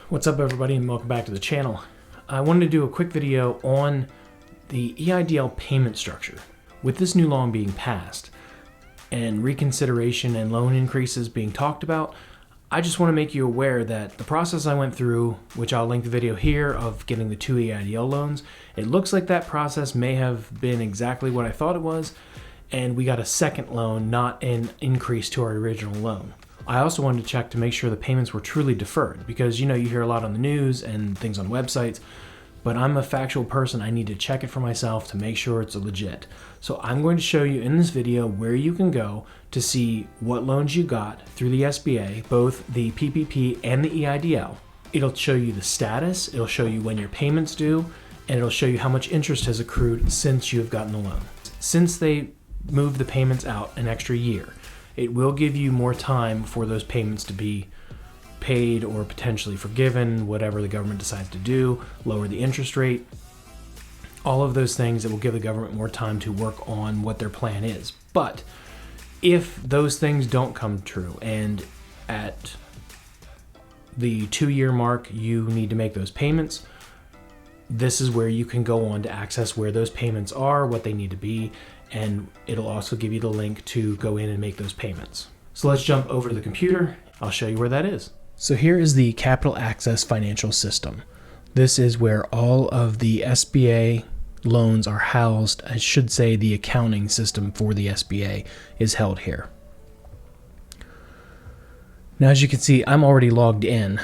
What's up everybody and welcome back to the channel. I wanted to do a quick video on the Eidl payment structure. With this new law being passed and reconsideration and loan increases being talked about, I just want to make you aware that the process I went through, which I'll link the video here of getting the 2 Eidl loans, it looks like that process may have been exactly what I thought it was, and we got a second loan, not an increase to our original loan. I also wanted to check to make sure the payments were truly deferred because you hear a lot on the news and things on websites, but I'm a factual person. I need to check it for myself to make sure it's legit. So I'm going to show you in this video where you can go to see what loans you got through the SBA, both the PPP and the Eidl. It'll show you the status, it'll show you when your payment's due, and it'll show you how much interest has accrued since you have gotten the loan. Since they moved the payments out an extra year, it will give you more time for those payments to be paid or potentially forgiven, whatever the government decides to do, lower the interest rate, all of those things that will give the government more time to work on what their plan is. But if those things don't come true and at the 2-year mark you need to make those payments, this is where you can go on to access where those payments are, what they need to be, and it'll also give you the link to go in and make those payments. So let's jump over to the computer. I'll show you where that is. So here is the Capital Access Financial System. This is where all of the SBA loans are housed. I should say the accounting system for the SBA is held here. Now, as you can see, I'm already logged in,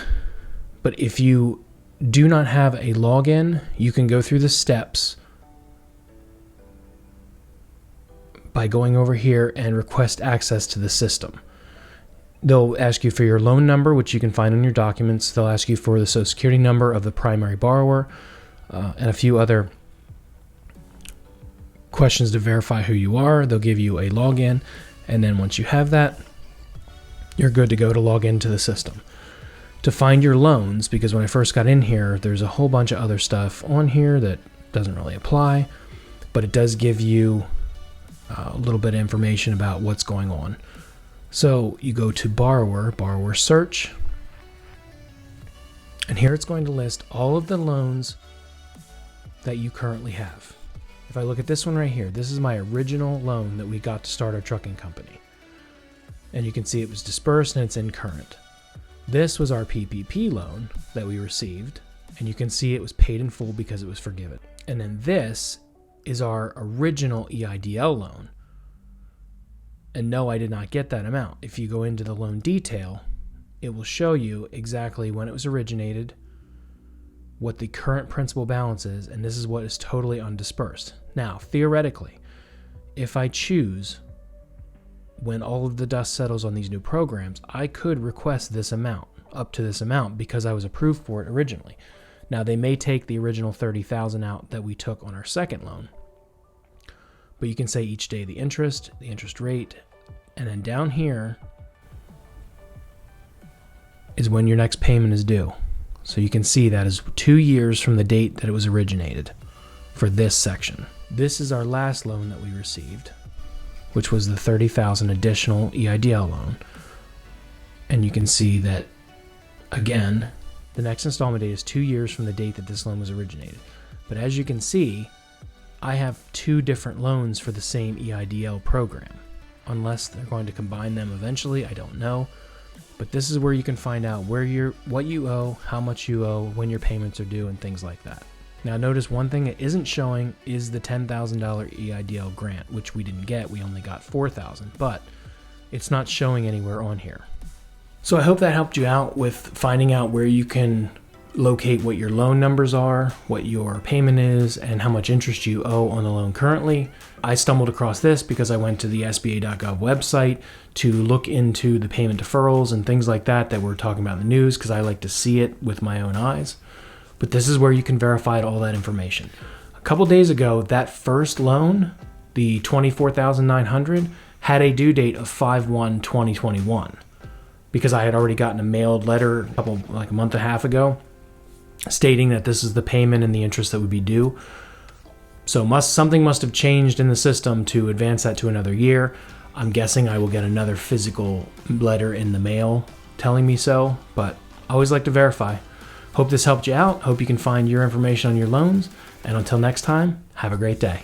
but if you do not have a login, you can go through the steps by going over here and request access to the system. They'll ask you for your loan number, which you can find on your documents. They'll ask you for the social security number of the primary borrower and a few other questions to verify who you are. They'll give you a login, and then once you have that, you're good to go to log into the system. To find your loans, because when I first got in here, there's a whole bunch of other stuff on here that doesn't really apply, but it does give you a little bit of information about what's going on. So you go to borrower search, and here it's going to list all of the loans that you currently have. If I look at this one right here, this is my original loan that we got to start our trucking company. And you can see it was dispersed and it's in current. This was our PPP loan that we received, and you can see it was paid in full because it was forgiven. And then this is our original Eidl loan. And no, I did not get that amount. If you go into the loan detail, it will show you exactly when it was originated, what the current principal balance is, and this is what is totally undispersed. Now, theoretically, if I choose, when all of the dust settles on these new programs, I could request this amount, up to this amount, because I was approved for it originally. Now, they may take the original $30,000 out that we took on our second loan, but you can say each day the interest rate, and then down here is when your next payment is due. So you can see that is 2 years from the date that it was originated for this section. This is our last loan that we received, which was the $30,000 additional Eidl loan. And you can see that, again, the next installment date is 2 years from the date that this loan was originated. But as you can see, I have 2 different loans for the same Eidl program. Unless they're going to combine them eventually, I don't know. But this is where you can find out what you owe, how much you owe, when your payments are due, and things like that. Now notice one thing that isn't showing is the $10,000 Eidl grant, which we didn't get. We only got $4,000, but it's not showing anywhere on here. So I hope that helped you out with finding out where you can locate what your loan numbers are, what your payment is, and how much interest you owe on the loan currently. I stumbled across this because I went to the SBA.gov website to look into the payment deferrals and things like that were talking about in the news, because I like to see it with my own eyes. But this is where you can verify all that information. A couple days ago, that first loan, the $24,900, had a due date of 5/1/2021 because I had already gotten a mailed letter like a month and a half ago stating that this is the payment and the interest that would be due. So something must have changed in the system to advance that to another year. I'm guessing I will get another physical letter in the mail telling me so, but I always like to verify. Hope this helped you out. Hope you can find your information on your loans. And until next time, have a great day.